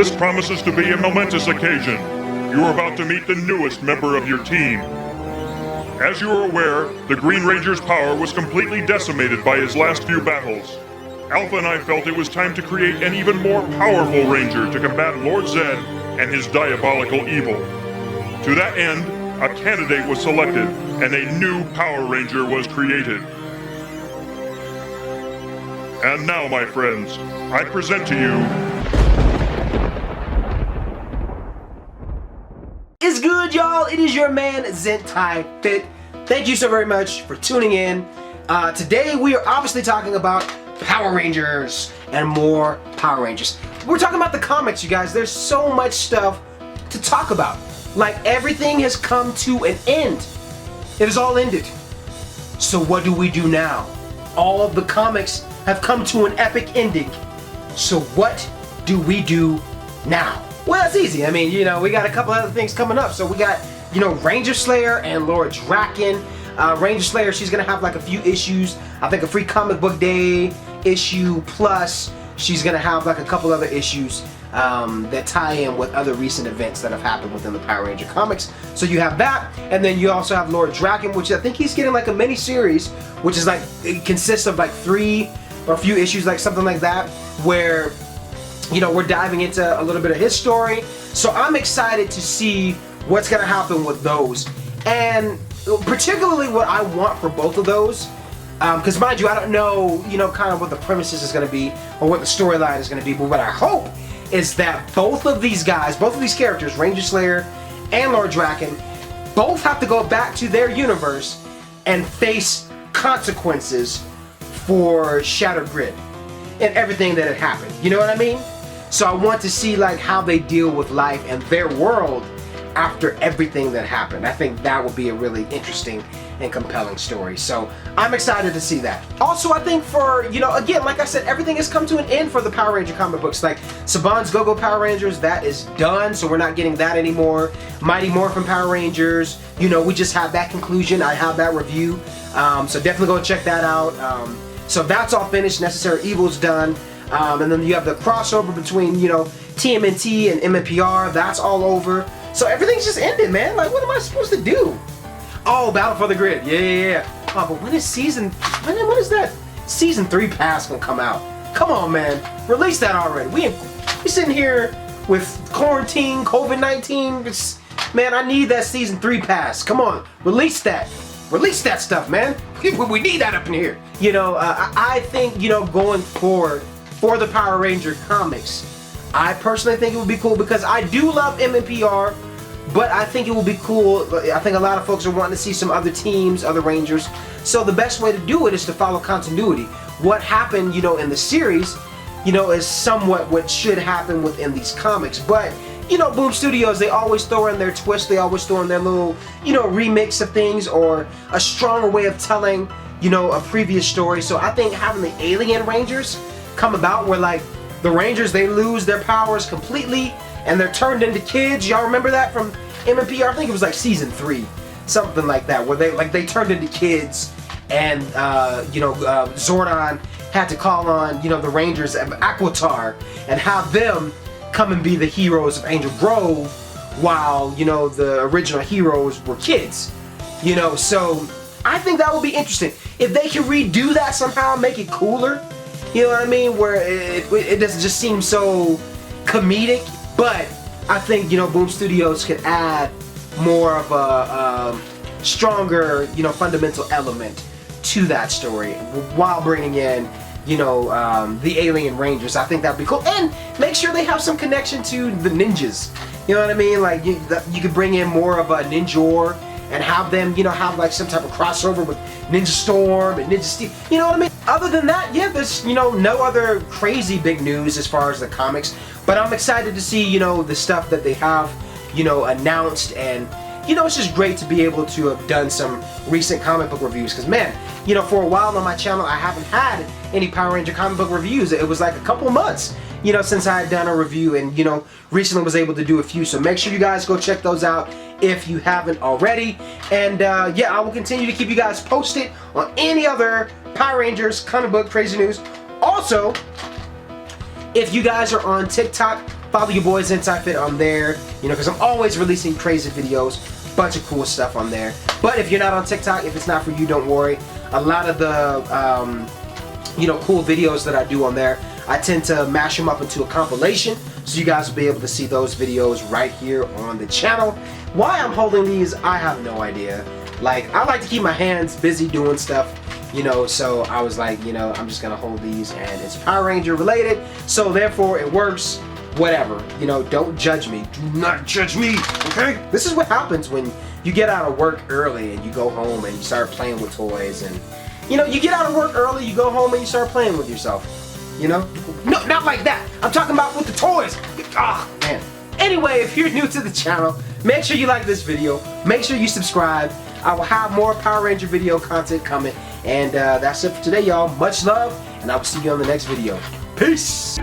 This promises to be a momentous occasion. You are about to meet the newest member of your team. As you are aware, the Green Ranger's power was completely decimated by his last few battles. Alpha and I felt it was time to create an even more powerful Ranger to combat Lord Zed and his diabolical evil. To that end, a candidate was selected, and a new Power Ranger was created. And now, my friends, I present to you... It's good, y'all. It is your man, Zentai Fit. Thank you so very much for tuning in. Today, we are obviously talking about Power Rangers and more Power Rangers. We're talking about the comics, you guys. There's so much stuff to talk about. Like, everything has come to an end. It has all ended. So what do we do now? All of the comics have come to an epic ending. So what do we do now? Well, that's easy. I mean, we got a couple other things coming up. So we got, Ranger Slayer and Lord Drakkon. Ranger Slayer, she's gonna have like a few issues. I think a free comic book day issue, plus she's gonna have like a couple other issues that tie in with other recent events that have happened within the Power Ranger comics. So you have that, and then you also have Lord Drakkon, which I think he's getting like a mini series, which is like, it consists of like 3 or a few issues, like something like that, where we're diving into a little bit of his story. So I'm excited to see what's gonna happen with those, and particularly what I want for both of those. Because mind you, I don't know, kind of what the premises is going to be or what the storyline is going to be, but what I hope is that both of these guys, both of these characters, Ranger Slayer and Lord Drakkon, both have to go back to their universe and face consequences for Shattered Grid and everything that had happened. You know what I mean? So I want to see like how they deal with life and their world after everything that happened. I think that would be a really interesting and compelling story. So I'm excited to see that. Also, I think for, again, like I said, everything has come to an end for the Power Ranger comic books. Like Saban's Go-Go Power Rangers, that is done, so we're not getting that anymore. Mighty Morphin Power Rangers, we just had that conclusion. I have that review, so definitely go check that out. So that's all finished. Necessary Evil's done. And then you have the crossover between, TMNT and MMPR, that's all over. So everything's just ended, man. Like, what am I supposed to do? Oh, Battle for the Grid. Yeah. Oh, but when is that season 3 pass gonna come out? Come on, man. Release that already. We sitting here with quarantine, COVID-19. Man, I need that season 3 pass. Come on, release that. Release that stuff, man. We need that up in here. I think, going forward for the Power Ranger comics, I personally think it would be cool because I do love MMPR, but I think it would be cool. I think a lot of folks are wanting to see some other teams, other Rangers. So the best way to do it is to follow continuity. What happened, in the series, is somewhat what should happen within these comics. But, Boom Studios, they always throw in their twist. They always throw in their little, remix of things or a stronger way of telling, a previous story. So I think having the Alien Rangers come about where, like, the Rangers, they lose their powers completely and they're turned into kids. Y'all remember that from MMPR? I think it was like season 3, something like that, where they turned into kids, and Zordon had to call on the Rangers of Aquitar and have them come and be the heroes of Angel Grove, while the original heroes were kids. So I think that would be interesting if they can redo that somehow, make it cooler. You know what I mean? Where it doesn't just seem so comedic, but I think, Boom Studios could add more of a stronger, fundamental element to that story while bringing in, the Alien Rangers. I think that'd be cool. And make sure they have some connection to the ninjas. You know what I mean? Like, you could bring in more of a Ninja and have them, have like some type of crossover with Ninja Storm and Ninja Steel. You know what I mean? Other than that, yeah, there's, no other crazy big news as far as the comics. But I'm excited to see, the stuff that they have, announced. And, it's just great to be able to have done some recent comic book reviews. Because, man, for a while on my channel, I haven't had any Power Ranger comic book reviews. It was like a couple months, since I had done a review. And, recently was able to do a few. So make sure you guys go check those out if you haven't already. And, yeah, I will continue to keep you guys posted on any other Power Rangers comic book crazy news. Also, if you guys are on TikTok Follow your boy ZenTaiFit on there, you know, because I'm always releasing crazy videos, bunch of cool stuff on there. But if you're not on TikTok, if it's not for you, don't worry. A lot of the you know, cool videos that I do on there, I tend to mash them up into a compilation, so you guys will be able to see those videos right here on the channel. Why I'm holding these, I have no idea. Like, I like to keep my hands busy doing stuff, you know, so I was like, you know, I'm just gonna hold these, and it's Power Ranger related, so therefore it works, whatever. You know, don't judge me. Do not judge me, okay? This is what happens when you get out of work early and you go home and you start playing with toys, and you know, you get out of work early, you go home and you start playing with yourself. You know? No, not like that. I'm talking about with the toys. Ah, man. Anyway, if you're new to the channel, make sure you like this video. Make sure you subscribe. I will have more Power Ranger video content coming. And that's it for today, y'all. Much love, and I will see you on the next video. Peace!